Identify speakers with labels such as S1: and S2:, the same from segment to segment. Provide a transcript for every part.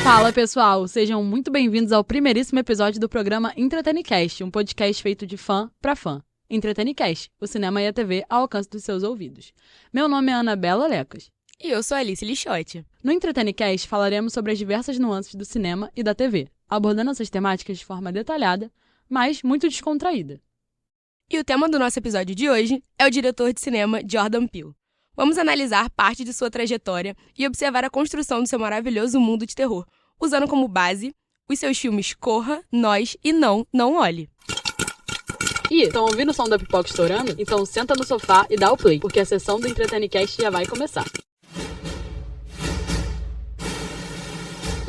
S1: Fala pessoal, sejam muito bem-vindos ao primeiríssimo episódio do programa Entretenicast, um podcast feito de fã pra fã. Entretenicast, o cinema e a TV ao alcance dos seus ouvidos. Meu nome é Anabela Lecas.
S2: E eu sou Alice Lixotti.
S1: No Entretenicast falaremos sobre as diversas nuances do cinema e da TV, abordando essas temáticas de forma detalhada, mas muito descontraída.
S2: E o tema do nosso episódio de hoje é o diretor de cinema Jordan Peele. Vamos analisar parte de sua trajetória e observar a construção do seu maravilhoso mundo de terror, usando como base os seus filmes Corra, Nós e Não, Não Olhe.
S1: E estão ouvindo o som da pipoca estourando? Então senta no sofá e dá o play, porque a sessão do Entretenicast já vai começar.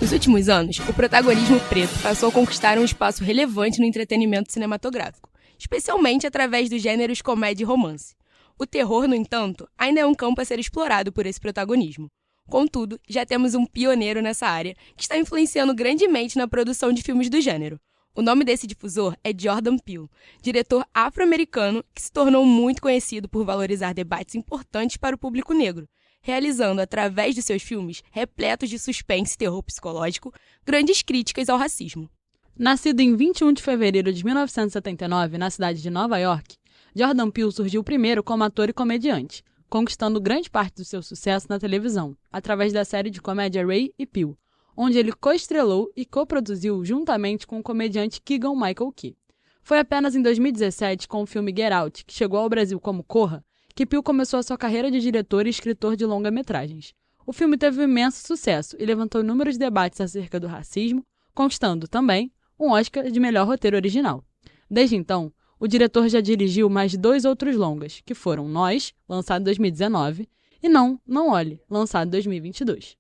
S2: Nos últimos anos, o protagonismo preto passou a conquistar um espaço relevante no entretenimento cinematográfico, especialmente através dos gêneros comédia e romance. O terror, no entanto, ainda é um campo a ser explorado por esse protagonismo. Contudo, já temos um pioneiro nessa área que está influenciando grandemente na produção de filmes do gênero. O nome desse difusor é Jordan Peele, diretor afro-americano que se tornou muito conhecido por valorizar debates importantes para o público negro, realizando, através de seus filmes, repletos de suspense e terror psicológico, grandes críticas ao racismo.
S1: Nascido em 21 de fevereiro de 1979, na cidade de Nova York, Jordan Peele surgiu primeiro como ator e comediante, conquistando grande parte do seu sucesso na televisão, através da série de comédia Ray e Peele, onde ele coestrelou e coproduziu juntamente com o comediante Keegan-Michael Key. Foi apenas em 2017, com o filme Get Out, que chegou ao Brasil como Corra, que Peele começou a sua carreira de diretor e escritor de longa-metragens. O filme teve um imenso sucesso e levantou inúmeros debates acerca do racismo, conquistando também um Oscar de melhor roteiro original. Desde então, o diretor já dirigiu mais de 2 outros longas, que foram Nós, lançado em 2019, e Não, Não Olhe, lançado em 2022.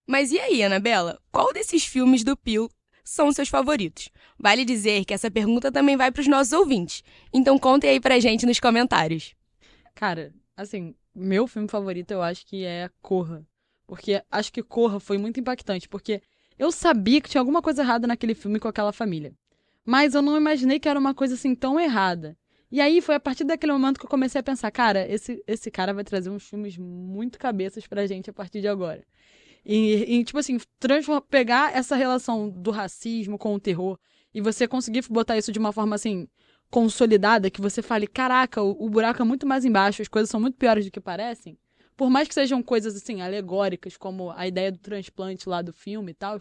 S2: Mas e aí, Anabela? Qual desses filmes do Peele são seus favoritos? Vale dizer que essa pergunta também vai para os nossos ouvintes, então contem aí pra gente nos comentários.
S1: Cara, assim, meu filme favorito eu acho que é Corra, porque acho que Corra foi muito impactante, porque eu sabia que tinha alguma coisa errada naquele filme com aquela família. Mas eu não imaginei que era uma coisa assim tão errada. E aí foi a partir daquele momento que eu comecei a pensar, cara, esse cara vai trazer uns filmes muito cabeças pra gente a partir de agora. E tipo assim, pegar essa relação do racismo com o terror e você conseguir botar isso de uma forma assim, consolidada, que você fale, caraca, o buraco é muito mais embaixo, as coisas são muito piores do que parecem. Por mais que sejam coisas, assim, alegóricas, como a ideia do transplante lá do filme e tal,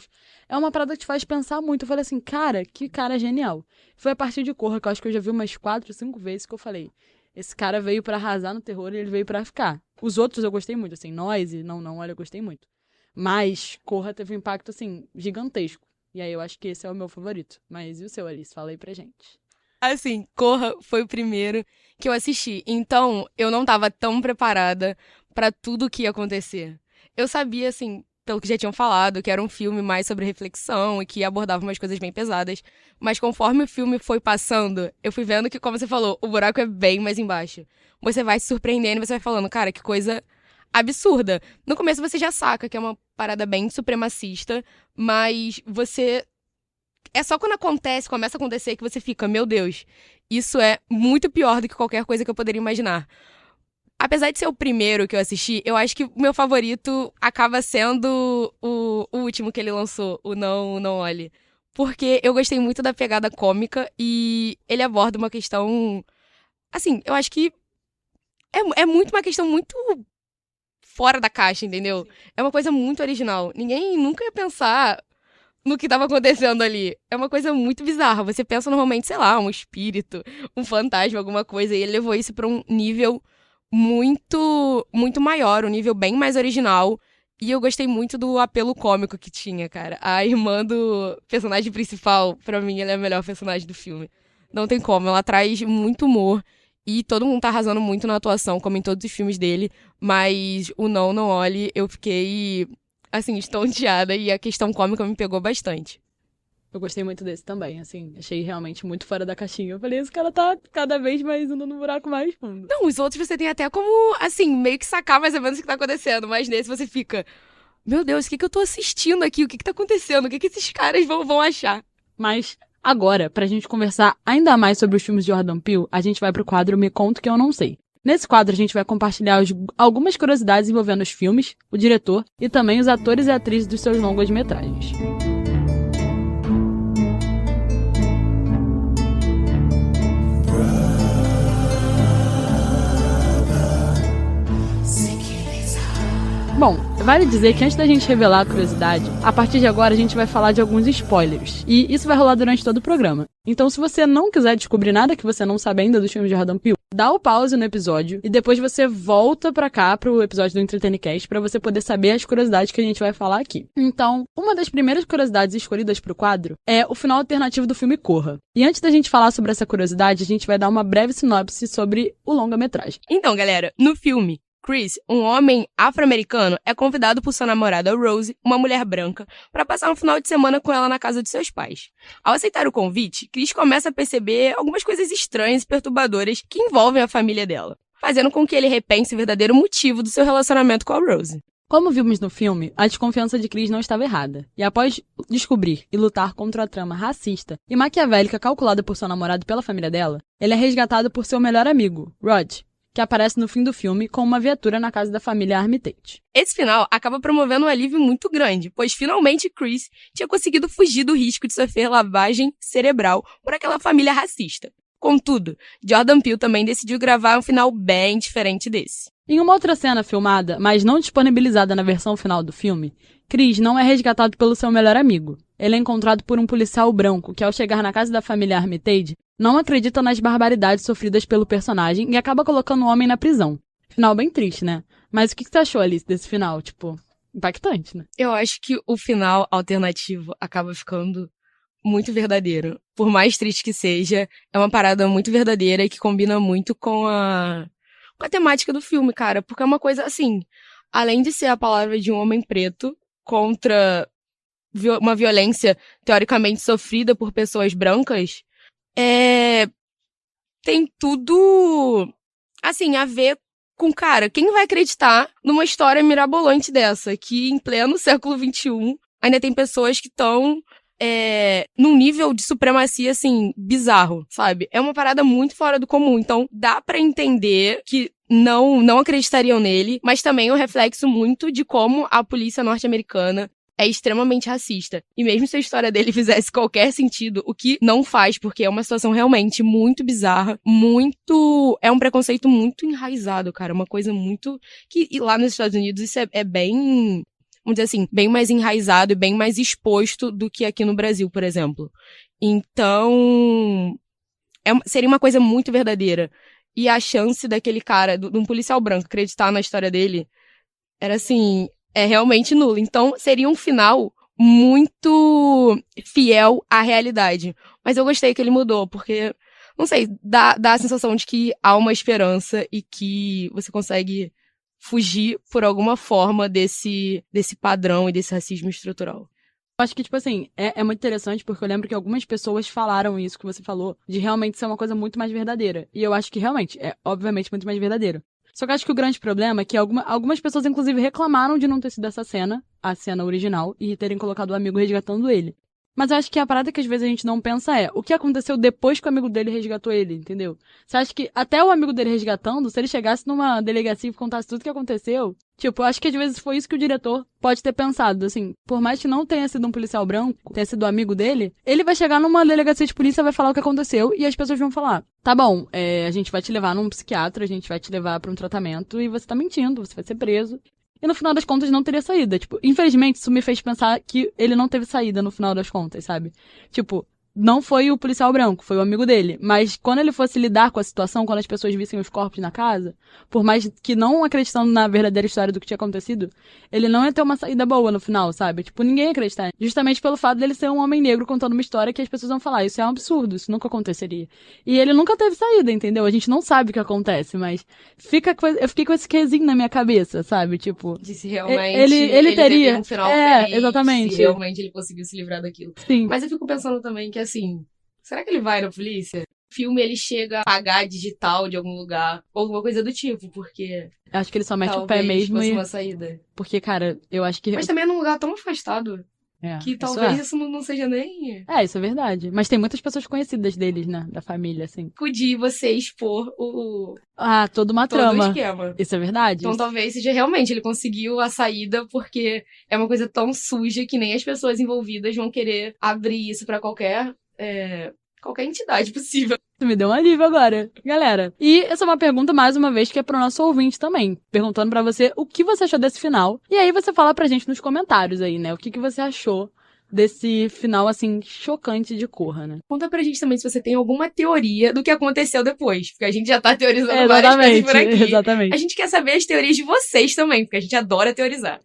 S1: é uma parada que te faz pensar muito. Eu falei assim, cara, que cara genial. Foi a partir de Corra, que eu acho que eu já vi umas 4, 5 vezes que eu falei, esse cara veio pra arrasar no terror e ele veio pra ficar. Os outros eu gostei muito, assim, Nós e Não, Não Olha, eu gostei muito. Mas Corra teve um impacto, assim, gigantesco. E aí eu acho que esse é o meu favorito. Mas e o seu, Alice? Fala aí pra gente.
S2: Assim, Corra foi o primeiro que eu assisti, então eu não estava tão preparada para tudo o que ia acontecer. Eu sabia, assim, pelo que já tinham falado, que era um filme mais sobre reflexão e que abordava umas coisas bem pesadas, mas conforme o filme foi passando, eu fui vendo que, como você falou, o buraco é bem mais embaixo. Você vai se surpreendendo e você vai falando, cara, que coisa absurda. No começo você já saca que é uma parada bem supremacista, mas você... É só quando começa a acontecer, que você fica, meu Deus, isso é muito pior do que qualquer coisa que eu poderia imaginar. Apesar de ser o primeiro que eu assisti, eu acho que o meu favorito acaba sendo o último que ele lançou, o Não, Não Olhe. Porque eu gostei muito da pegada cômica e ele aborda uma questão... Assim, eu acho que é muito uma questão muito fora da caixa, entendeu? É uma coisa muito original. Ninguém nunca ia pensar no que estava acontecendo ali. É uma coisa muito bizarra. Você pensa normalmente, sei lá, um espírito, um fantasma, alguma coisa, e ele levou isso para um nível muito, muito maior, um nível bem mais original. E eu gostei muito do apelo cômico que tinha, cara. A irmã do personagem principal, pra mim, ela é a melhor personagem do filme. Não tem como, ela traz muito humor. E todo mundo tá arrasando muito na atuação, como em todos os filmes dele. Mas o Não, Não Olhe, eu fiquei, assim, estonteada. E a questão cômica me pegou bastante.
S1: Eu gostei muito desse também, assim, achei realmente muito fora da caixinha. Eu falei, esse cara tá cada vez mais indo no buraco mais fundo.
S2: Não, os outros você tem até como, assim, meio que sacar mais ou menos o que tá acontecendo, mas nesse você fica, meu Deus, o que eu tô assistindo aqui? O que tá acontecendo? O que esses caras vão achar?
S1: Mas agora, pra gente conversar ainda mais sobre os filmes de Jordan Peele, a gente vai pro quadro Me Conta Que Eu Não Sei. Nesse quadro, a gente vai compartilhar algumas curiosidades envolvendo os filmes, o diretor e também os atores e atrizes dos seus longas-metragens. Bom, vale dizer que antes da gente revelar a curiosidade, a partir de agora a gente vai falar de alguns spoilers. E isso vai rolar durante todo o programa. Então, se você não quiser descobrir nada que você não sabe ainda dos filmes de Jordan Peele, dá o pause no episódio e depois você volta pra cá, pro episódio do Entretenicast, pra você poder saber as curiosidades que a gente vai falar aqui. Então, uma das primeiras curiosidades escolhidas pro quadro é o final alternativo do filme Corra. E antes da gente falar sobre essa curiosidade, a gente vai dar uma breve sinopse sobre o longa-metragem.
S2: Então, galera, no filme, Chris, um homem afro-americano, é convidado por sua namorada Rose, uma mulher branca, para passar um final de semana com ela na casa de seus pais. Ao aceitar o convite, Chris começa a perceber algumas coisas estranhas e perturbadoras que envolvem a família dela, fazendo com que ele repense o verdadeiro motivo do seu relacionamento com a Rose.
S1: Como vimos no filme, a desconfiança de Chris não estava errada. E após descobrir e lutar contra a trama racista e maquiavélica calculada por seu namorado e pela família dela, ele é resgatado por seu melhor amigo, Rod, que aparece no fim do filme com uma viatura na casa da família Armitage.
S2: Esse final acaba promovendo um alívio muito grande, pois finalmente Chris tinha conseguido fugir do risco de sofrer lavagem cerebral por aquela família racista. Contudo, Jordan Peele também decidiu gravar um final bem diferente desse.
S1: Em uma outra cena filmada, mas não disponibilizada na versão final do filme, Chris não é resgatado pelo seu melhor amigo. Ele é encontrado por um policial branco que, ao chegar na casa da família Armitage, não acredita nas barbaridades sofridas pelo personagem e acaba colocando o homem na prisão. Final bem triste, né? Mas o que você achou, Alice, desse final? Tipo, impactante, né?
S2: Eu acho que o final alternativo acaba ficando muito verdadeiro. Por mais triste que seja, é uma parada muito verdadeira e que combina muito com a temática do filme, cara. Porque é uma coisa assim, além de ser a palavra de um homem preto contra uma violência teoricamente sofrida por pessoas brancas, tem tudo, assim, a ver com, cara, quem vai acreditar numa história mirabolante dessa, que em pleno século XXI ainda tem pessoas que estão num nível de supremacia, assim, bizarro, sabe? É uma parada muito fora do comum, então dá pra entender que não acreditariam nele, mas também é um reflexo muito de como a polícia norte-americana é extremamente racista. E mesmo se a história dele fizesse qualquer sentido, o que não faz, porque é uma situação realmente muito bizarra, é um preconceito muito enraizado, cara, uma coisa muito e lá nos Estados Unidos isso é bem, vamos dizer assim, bem mais enraizado e bem mais exposto do que aqui no Brasil, por exemplo. Então, seria uma coisa muito verdadeira. E a chance daquele cara, de um policial branco, acreditar na história dele, era assim, é realmente nula. Então, seria um final muito fiel à realidade. Mas eu gostei que ele mudou, porque, não sei, dá a sensação de que há uma esperança e que você consegue fugir, por alguma forma, desse padrão e desse racismo estrutural.
S1: Eu acho que, tipo assim, é muito interessante porque eu lembro que algumas pessoas falaram isso que você falou, de realmente ser uma coisa muito mais verdadeira. E eu acho que realmente é, obviamente, muito mais verdadeiro. Só que eu acho que o grande problema é que algumas pessoas, inclusive, reclamaram de não ter sido essa cena, a cena original, e terem colocado o amigo resgatando ele. Mas eu acho que a parada que às vezes a gente não pensa é o que aconteceu depois que o amigo dele resgatou ele, entendeu? Você acha que até o amigo dele resgatando, se ele chegasse numa delegacia e contasse tudo o que aconteceu, tipo, eu acho que às vezes foi isso que o diretor pode ter pensado, assim, por mais que não tenha sido um policial branco, tenha sido um amigo dele, ele vai chegar numa delegacia de polícia, vai falar o que aconteceu e as pessoas vão falar, tá bom, a gente vai te levar num psiquiatra, a gente vai te levar pra um tratamento e você tá mentindo, você vai ser preso. E no final das contas não teria saída. Tipo, infelizmente isso me fez pensar que ele não teve saída no final das contas, sabe? Tipo, não foi o policial branco, foi o amigo dele. Mas quando ele fosse lidar com a situação, quando as pessoas vissem os corpos na casa, por mais que não acreditando na verdadeira história do que tinha acontecido, ele não ia ter uma saída boa no final, sabe? Tipo, ninguém ia acreditar. Justamente pelo fato dele ser um homem negro contando uma história que as pessoas vão falar, isso é um absurdo, isso nunca aconteceria. E ele nunca teve saída, entendeu? A gente não sabe o que acontece, mas eu fiquei com esse quesinho na minha cabeça, sabe? Tipo,
S2: de se realmente
S1: ele teria
S2: um final feliz,
S1: exatamente.
S2: Se realmente ele conseguiu se livrar daquilo.
S1: Sim.
S2: Mas eu fico pensando também que, assim, será que ele vai na polícia? O filme, ele chega a pagar digital de algum lugar, ou alguma coisa do tipo, porque
S1: eu acho que ele só mete o pé mesmo
S2: fosse uma saída.
S1: Porque, cara, eu acho que...
S2: Mas também é num lugar tão afastado. Que
S1: isso
S2: talvez isso não seja nem...
S1: Isso é verdade. Mas tem muitas pessoas conhecidas deles, né? Da família, assim.
S2: Podia você expor
S1: Toda uma
S2: todo o
S1: trama.
S2: esquema.
S1: Isso é verdade.
S2: Então talvez seja realmente, ele conseguiu a saída porque é uma coisa tão suja que nem as pessoas envolvidas vão querer abrir isso pra qualquer entidade possível.
S1: Isso me deu um alívio agora, galera. E essa é uma pergunta, mais uma vez, que é pro nosso ouvinte também. Perguntando pra você o que você achou desse final. E aí você fala pra gente nos comentários aí, né? O que você achou desse final, assim, chocante de Corra, né?
S2: Conta pra gente também se você tem alguma teoria do que aconteceu depois. Porque a gente já tá teorizando várias coisas por aqui.
S1: Exatamente.
S2: A gente quer saber as teorias de vocês também, porque a gente adora teorizar.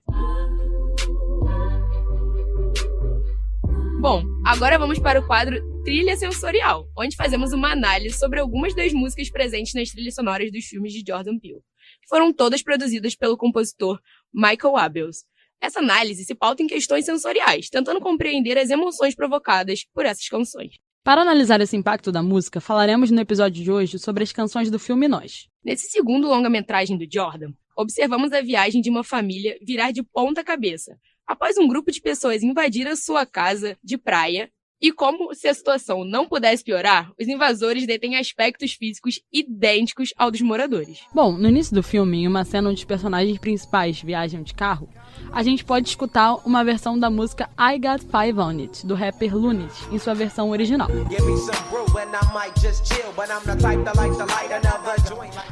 S2: Bom, agora vamos para o quadro Trilha Sensorial, onde fazemos uma análise sobre algumas das músicas presentes nas trilhas sonoras dos filmes de Jordan Peele, que foram todas produzidas pelo compositor Michael Abels. Essa análise se pauta em questões sensoriais, tentando compreender as emoções provocadas por essas canções.
S1: Para analisar esse impacto da música, falaremos no episódio de hoje sobre as canções do filme Nós.
S2: Nesse segundo longa-metragem do Jordan, observamos a viagem de uma família virar de ponta cabeça, após um grupo de pessoas invadir a sua casa de praia, e como se a situação não pudesse piorar, os invasores detêm aspectos físicos idênticos ao dos moradores.
S1: Bom, no início do filme, em uma cena onde os personagens principais viajam de carro, a gente pode escutar uma versão da música I Got Five On It, do rapper Lunit, em sua versão original.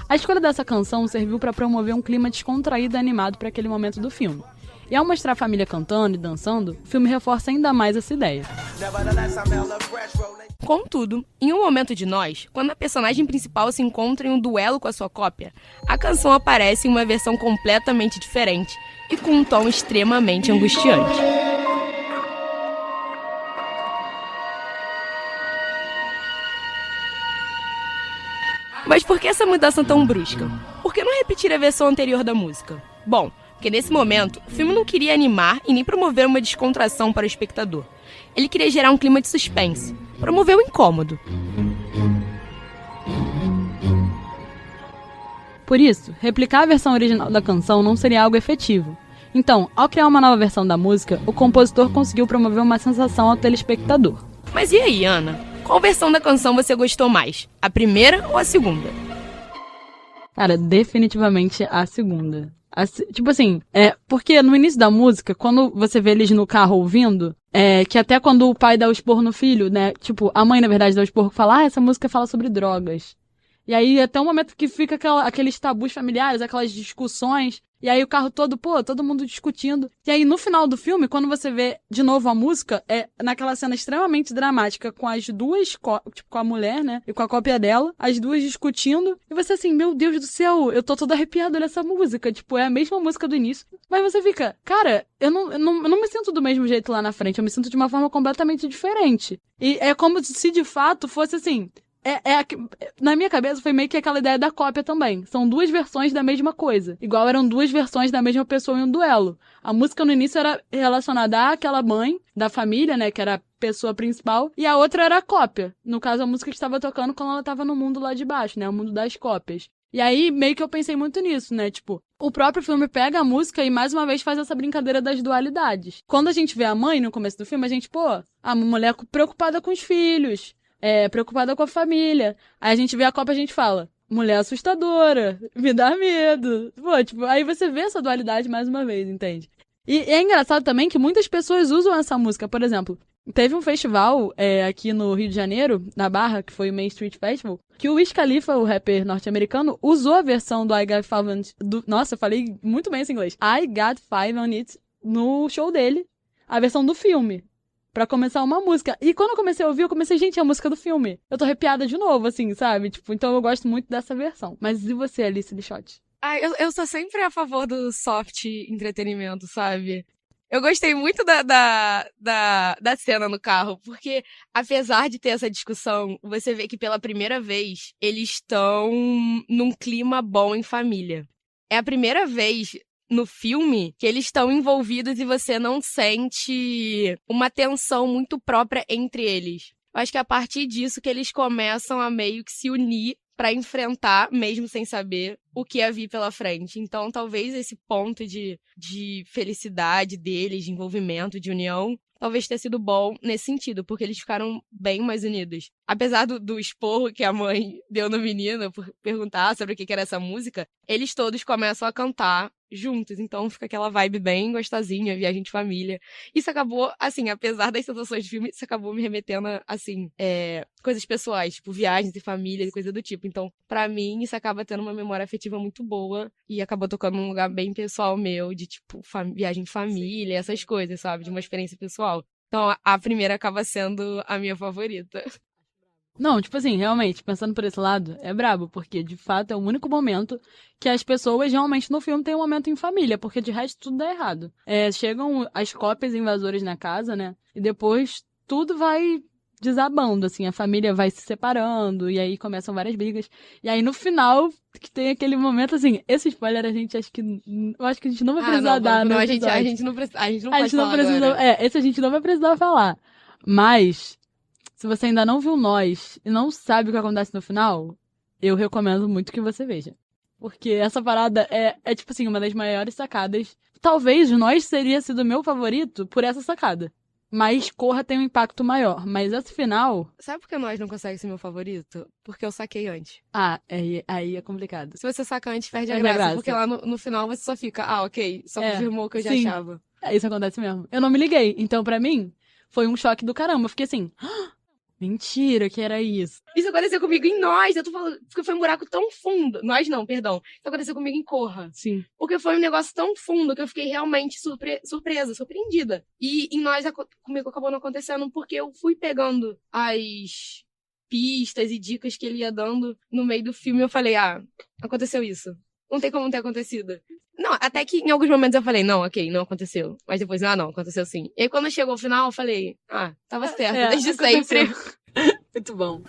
S1: A escolha dessa canção serviu para promover um clima descontraído e animado para aquele momento do filme. E ao mostrar a família cantando e dançando, o filme reforça ainda mais essa ideia.
S2: Contudo, em um momento de Nós, quando a personagem principal se encontra em um duelo com a sua cópia, a canção aparece em uma versão completamente diferente e com um tom extremamente angustiante. Mas por que essa mudança tão brusca? Por que não repetir a versão anterior da música? Bom, porque nesse momento, o filme não queria animar e nem promover uma descontração para o espectador. Ele queria gerar um clima de suspense, promover o incômodo.
S1: Por isso, replicar a versão original da canção não seria algo efetivo. Então, ao criar uma nova versão da música, o compositor conseguiu promover uma sensação ao telespectador.
S2: Mas e aí, Ana? Qual versão da canção você gostou mais? A primeira ou a segunda?
S1: Cara, definitivamente a segunda. Tipo assim, porque no início da música, quando você vê eles no carro ouvindo, que até quando o pai dá o esporro no filho, né? Tipo, a mãe, na verdade, dá o esporro e fala, essa música fala sobre drogas. E aí, até um momento que fica aqueles tabus familiares, aquelas discussões, e aí o carro todo, todo mundo discutindo. E aí, no final do filme, quando você vê de novo a música, naquela cena extremamente dramática, com as duas, tipo, com a mulher, né, e com a cópia dela, as duas discutindo, e você assim, meu Deus do céu, eu tô toda arrepiada nessa música, tipo, é a mesma música do início, mas você fica, cara, eu não me sinto do mesmo jeito lá na frente, eu me sinto de uma forma completamente diferente. E é como se de fato fosse assim... na minha cabeça foi meio que aquela ideia da cópia também. São duas versões da mesma coisa. Igual eram duas versões da mesma pessoa em um duelo. A música no início era relacionada àquela mãe da família, né, que era a pessoa principal, e a outra era a cópia. No caso, a música que estava tocando quando ela estava no mundo lá de baixo, né, o mundo das cópias. E aí, meio que eu pensei muito nisso, né, tipo, o próprio filme pega a música e mais uma vez faz essa brincadeira das dualidades. Quando a gente vê a mãe no começo do filme, a gente, a mulher preocupada com os filhos, preocupada com a família. Aí a gente vê a Copa e a gente fala, mulher assustadora, me dá medo. Tipo, aí você vê essa dualidade mais uma vez, entende? E é engraçado também que muitas pessoas usam essa música. Por exemplo, teve um festival aqui no Rio de Janeiro, na Barra, que foi o Main Street Festival, que o Wiz Khalifa, o rapper norte-americano, usou a versão do I Got Five On It, nossa, eu falei muito bem esse inglês, I Got Five On It, no show dele, a versão do filme. Pra começar uma música. E quando eu comecei a ouvir, eu comecei, gente, é a música do filme. Eu tô arrepiada de novo, assim, sabe? Tipo, então eu gosto muito dessa versão. Mas e você, Alice Lixotti?
S2: Eu sou sempre a favor do soft entretenimento, sabe? Eu gostei muito da cena no carro, porque apesar de ter essa discussão, você vê que pela primeira vez eles estão num clima bom em família. É a primeira vez no filme que eles estão envolvidos e você não sente uma tensão muito própria entre eles. Eu acho que é a partir disso que eles começam a meio que se unir pra enfrentar, mesmo sem saber, o que havia pela frente. Então, talvez esse ponto de felicidade deles, de envolvimento, de união, talvez tenha sido bom nesse sentido, porque eles ficaram bem mais unidos. Apesar do esporro que a mãe deu no menino por perguntar sobre o que era essa música, eles todos começam a cantar juntos. Então fica aquela vibe bem gostosinha, viagem de família. Isso acabou, assim, apesar das sensações de filme, isso acabou me remetendo a, assim, coisas pessoais, tipo viagens e família e coisa do tipo. Então, pra mim, isso acaba tendo uma memória afetiva muito boa e acabou tocando num lugar bem pessoal meu, de, tipo, viagem de família, essas coisas, sabe? De uma experiência pessoal. Então, a primeira acaba sendo a minha favorita.
S1: Não, tipo assim, realmente, pensando por esse lado, é brabo, porque de fato é o único momento que as pessoas realmente no filme têm um momento em família, porque de resto tudo dá errado. Chegam as cópias invasoras na casa, né? E depois tudo vai desabando, assim, a família vai se separando, e aí começam várias brigas. E aí no final, que tem aquele momento, assim, esse spoiler a gente acho que. Eu acho que a gente não vai precisar dar no
S2: não,
S1: episódio.
S2: a gente não pode falar
S1: precisa.
S2: agora.
S1: Esse a gente não vai precisar falar. Mas. Se você ainda não viu Nós e não sabe o que acontece no final, eu recomendo muito que você veja. Porque essa parada é tipo assim, uma das maiores sacadas. Talvez Nós teria sido o meu favorito por essa sacada. Mas Corra tem um impacto maior. Mas esse final.
S2: Sabe por que Nós não consegue ser meu favorito? Porque eu saquei antes.
S1: Aí é complicado.
S2: Se você saca antes, perde a
S1: Perde a
S2: graça.
S1: graça.
S2: Porque lá no final você só fica, ok, só confirmou o que eu já
S1: sim.
S2: achava.
S1: Isso acontece mesmo. Eu não me liguei. Então, pra mim, foi um choque do caramba. Eu fiquei assim. Mentira que era isso.
S2: Isso aconteceu comigo em Nós. Eu tô falando, porque foi um buraco tão fundo. Nós não, perdão. Isso aconteceu comigo em Corra.
S1: Sim.
S2: Porque foi um negócio tão fundo que eu fiquei realmente surpresa, surpreendida. E em Nós comigo acabou não acontecendo porque eu fui pegando as pistas e dicas que ele ia dando no meio do filme. Eu falei, aconteceu isso. Não tem como não ter acontecido. Não, até que em alguns momentos eu falei, não, ok, não aconteceu. Mas depois, não, aconteceu sim. E aí quando chegou ao final, eu falei, tava certo, desde
S1: aconteceu.
S2: sempre.
S1: Muito bom.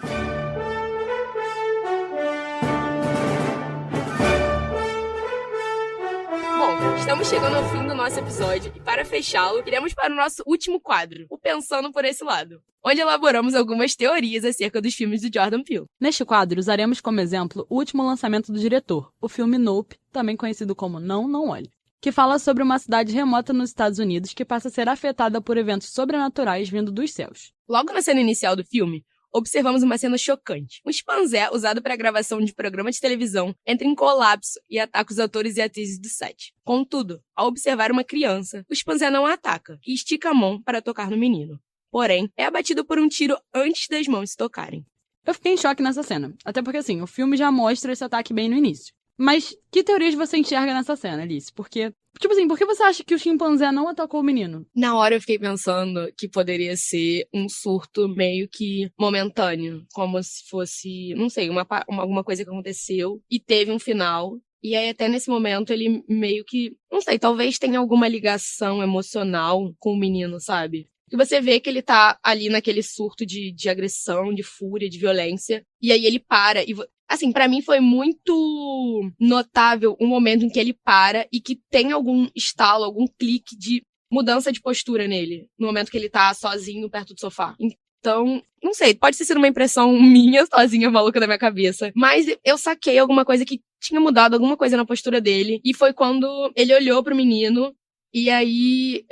S2: Bom, estamos chegando ao fim do nosso episódio e para fechá-lo, iremos para o nosso último quadro, o Pensando por Esse Lado, onde elaboramos algumas teorias acerca dos filmes do Jordan Peele.
S1: Neste quadro, usaremos como exemplo o último lançamento do diretor, o filme Nope, também conhecido como Não, Não Olhe, que fala sobre uma cidade remota nos Estados Unidos que passa a ser afetada por eventos sobrenaturais vindo dos céus.
S2: Logo na cena inicial do filme, observamos uma cena chocante. Um chimpanzé usado para a gravação de programa de televisão entra em colapso e ataca os atores e atrizes do set. Contudo, ao observar uma criança, o chimpanzé não a ataca e estica a mão para tocar no menino. Porém, é abatido por um tiro antes das mãos se tocarem.
S1: Eu fiquei em choque nessa cena, até porque assim, o filme já mostra esse ataque bem no início. Mas que teorias você enxerga nessa cena, Alice? Porque, tipo assim, por que você acha que o chimpanzé não atacou o menino?
S2: Na hora eu fiquei pensando que poderia ser um surto meio que momentâneo, como se fosse, não sei, alguma coisa que aconteceu e teve um final. E aí até nesse momento ele meio que, não sei, talvez tenha alguma ligação emocional com o menino, sabe? E você vê que ele tá ali naquele surto de agressão, de fúria, de violência. E aí ele para. E, assim, pra mim foi muito notável um momento em que ele para e que tem algum estalo, algum clique de mudança de postura nele. No momento que ele tá sozinho perto do sofá. Então, não sei, pode ter sido uma impressão minha, sozinha, maluca da minha cabeça. Mas eu saquei alguma coisa que tinha mudado, alguma coisa na postura dele. E foi quando ele olhou pro menino. E aí,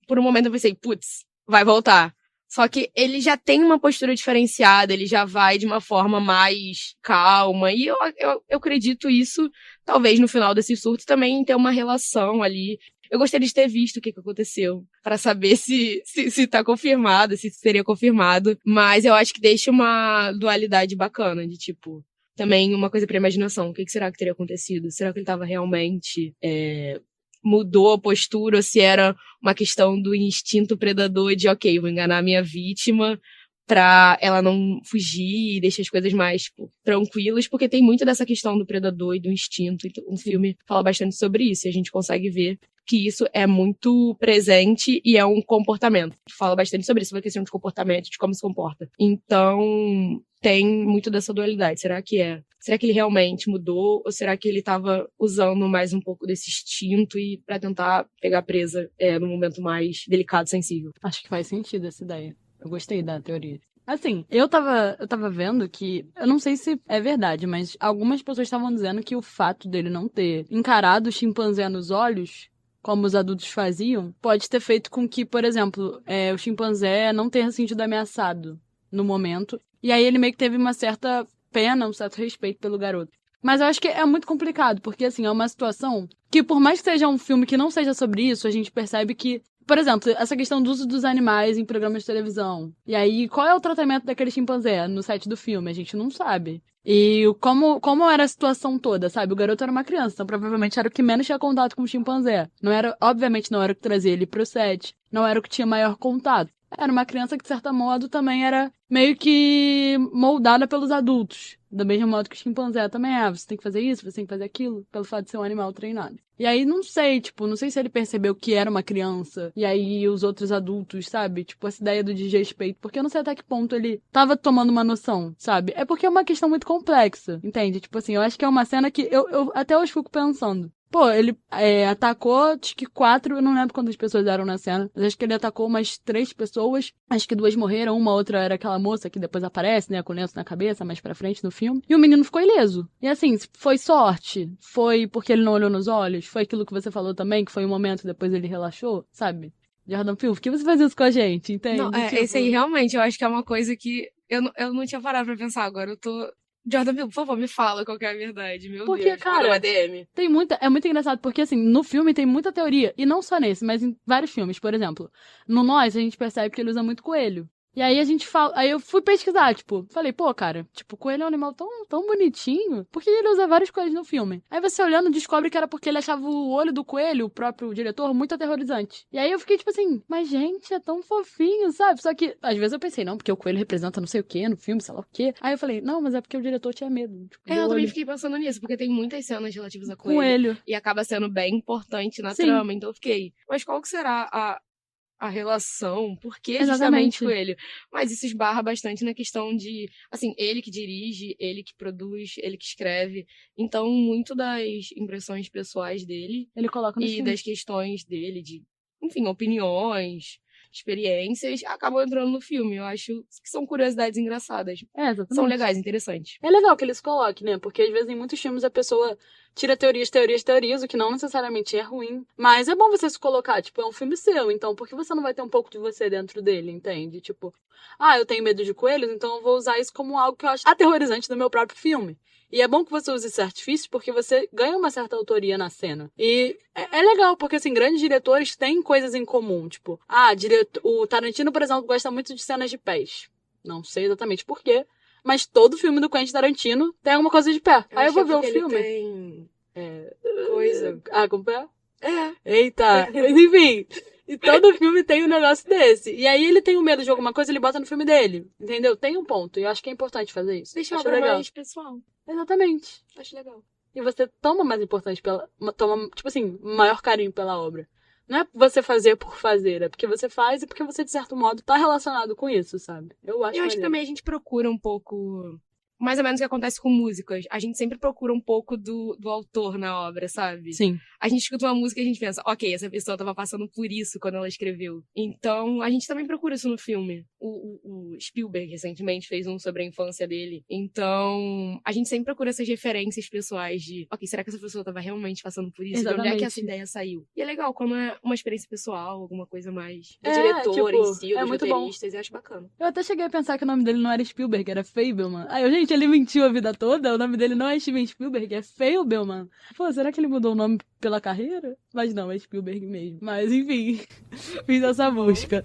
S2: por um momento eu pensei, putz, vai voltar. Só que ele já tem uma postura diferenciada, ele já vai de uma forma mais calma. E eu acredito isso, talvez no final desse surto, também ter uma relação ali. Eu gostaria de ter visto o que aconteceu, para saber se tá confirmado, se seria confirmado. Mas eu acho que deixa uma dualidade bacana, de tipo, também uma coisa pra imaginação. O que será que teria acontecido? Será que ele tava realmente mudou a postura, ou se era uma questão do instinto predador de, ok, vou enganar a minha vítima pra ela não fugir e deixar as coisas mais, tipo, tranquilas, porque tem muito dessa questão do predador e do instinto. Então, o filme fala bastante sobre isso, e a gente consegue ver que isso é muito presente e é um comportamento. Fala bastante sobre isso, uma questão de comportamento, de como se comporta. Então, tem muito dessa dualidade. Será que ele realmente mudou? Ou será que ele estava usando mais um pouco desse instinto e para tentar pegar presa num momento mais delicado, sensível?
S1: Acho que faz sentido essa ideia. Eu gostei da teoria. Assim, eu tava vendo que, eu não sei se é verdade, mas algumas pessoas estavam dizendo que o fato dele não ter encarado o chimpanzé nos olhos, como os adultos faziam, pode ter feito com que, por exemplo, o chimpanzé não tenha se sentido ameaçado no momento. E aí ele meio que teve uma certa pena, um certo respeito pelo garoto. Mas eu acho que é muito complicado, porque assim, é uma situação que, por mais que seja um filme que não seja sobre isso, a gente percebe que, por exemplo, essa questão do uso dos animais em programas de televisão. E aí, qual é o tratamento daquele chimpanzé no set do filme? A gente não sabe. E como era a situação toda, sabe? O garoto era uma criança, então provavelmente era o que menos tinha contato com o chimpanzé. Não era, obviamente não era o que trazia ele pro set, não era o que tinha maior contato. Era uma criança que, de certo modo, também era meio que moldada pelos adultos. Do mesmo modo que o chimpanzé também é. Você tem que fazer isso, você tem que fazer aquilo, pelo fato de ser um animal treinado. E aí, não sei se ele percebeu que era uma criança. E aí, os outros adultos, sabe? Tipo, essa ideia do desrespeito. Porque eu não sei até que ponto ele tava tomando uma noção, sabe? É porque é uma questão muito complexa, entende? Tipo assim, eu acho que é uma cena que eu até hoje fico pensando. Pô, ele atacou, acho que 4, eu não lembro quantas pessoas eram na cena, mas acho que ele atacou umas 3 pessoas, acho que 2 morreram, uma outra era aquela moça que depois aparece, né, com o lenço na cabeça, mais pra frente no filme, e o menino ficou ileso. E assim, foi sorte? Foi porque ele não olhou nos olhos? Foi aquilo que você falou também, que foi um momento depois ele relaxou, sabe? Jordan Peele, por que você faz isso com a gente, entende?
S2: Não, esse aí realmente eu acho que é uma coisa que eu não tinha parado pra pensar, agora eu tô... Jordan Peele, por favor, me fala qual que é a verdade, meu
S1: Porque,
S2: Deus.
S1: cara,
S2: Manda uma DM.
S1: é muito engraçado, porque assim, no filme tem muita teoria, e não só nesse, mas em vários filmes, por exemplo. No Nós, a gente percebe que ele usa muito coelho. E aí a gente fala, aí eu fui pesquisar, tipo, falei, pô, cara, tipo, coelho é um animal tão bonitinho, por que ele usa vários coelhos no filme? Aí você olhando descobre que era porque ele achava o olho do coelho, o próprio diretor, muito aterrorizante. E aí eu fiquei tipo assim, mas gente, é tão fofinho, sabe? Só que às vezes eu pensei, não, porque o coelho representa não sei o que no filme, sei lá o quê. Aí eu falei, não, mas é porque o diretor tinha medo. Tipo,
S2: Eu também fiquei pensando nisso, porque tem muitas cenas relativas a coelho.
S1: Coelho.
S2: E acaba sendo bem importante na
S1: Sim.
S2: trama, então eu fiquei. Mas qual que será a relação? Por que justamente
S1: Exatamente.
S2: coelho? Mas isso esbarra bastante na questão de, assim, ele que dirige, ele que produz, ele que escreve. Então, muito das impressões pessoais dele
S1: Ele coloca no
S2: e
S1: filme.
S2: das questões dele, de, enfim, opiniões, experiências, acabam entrando no filme. Eu acho que são curiosidades engraçadas.
S1: Exatamente.
S2: São legais, interessantes.
S1: É legal que eles coloquem, né? Porque às vezes em muitos filmes a pessoa tira teorias, o que não necessariamente é ruim. Mas é bom você se colocar, tipo, é um filme seu, então por que você não vai ter um pouco de você dentro dele, entende? Tipo, eu tenho medo de coelhos, então eu vou usar isso como algo que eu acho aterrorizante no meu próprio filme. E é bom que você use esse artifício porque você ganha uma certa autoria na cena. E é legal, porque assim, grandes diretores têm coisas em comum. Tipo, o Tarantino, por exemplo, gosta muito de cenas de pés. Não sei exatamente por quê. Mas todo filme do Quentin Tarantino tem alguma coisa de pé. Aí eu vou ver o filme.
S2: Ele tem coisa.
S1: Com pé?
S2: É.
S1: Eita. Mas enfim. E todo filme tem um negócio desse. E aí ele tem o medo de alguma coisa, ele bota no filme dele. Entendeu? Tem um ponto. E eu acho que é importante fazer isso.
S2: Deixa
S1: Acho
S2: uma obra
S1: legal.
S2: mais pessoal.
S1: Exatamente.
S2: Acho legal.
S1: E você toma mais importante toma, tipo assim, maior carinho pela obra. Não é você fazer por fazer, é porque você faz e porque você, de certo modo, tá relacionado com isso, sabe? Eu acho
S2: que também a gente procura um pouco... Mais ou menos o que acontece com músicas. A gente sempre procura um pouco do autor na obra, sabe?
S1: Sim.
S2: A gente escuta uma música e a gente pensa, ok, essa pessoa tava passando por isso quando ela escreveu. Então, a gente também procura isso no filme. O Spielberg, recentemente, fez um sobre a infância dele. Então, a gente sempre procura essas referências pessoais de, ok, será que essa pessoa tava realmente passando por isso?
S1: Exatamente.
S2: De onde é que essa ideia saiu? E é legal quando é uma experiência pessoal, alguma coisa mais do
S1: diretor
S2: diretor em si, ou dos
S1: muito bom.
S2: roteiristas, eu acho bacana.
S1: Eu até cheguei a pensar que o nome dele não era Spielberg, era Fabelman. Aí, gente, ele mentiu a vida toda, o nome dele não é Steven Spielberg, é Fabelman. Pô, será que ele mudou o nome pela carreira? Mas não, é Spielberg mesmo. Mas, enfim, fiz essa busca.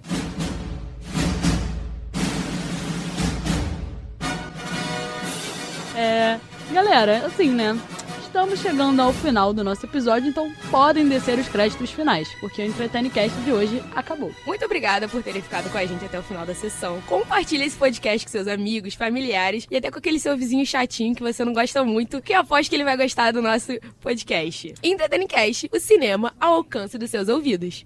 S1: Galera, assim, né? Estamos chegando ao final do nosso episódio, então podem descer os créditos finais, porque o Entretenecast de hoje acabou.
S2: Muito obrigada por terem ficado com a gente até o final da sessão. Compartilhe esse podcast com seus amigos, familiares e até com aquele seu vizinho chatinho que você não gosta muito, que eu aposto que ele vai gostar do nosso podcast. Entretenecast, o cinema ao alcance dos seus ouvidos.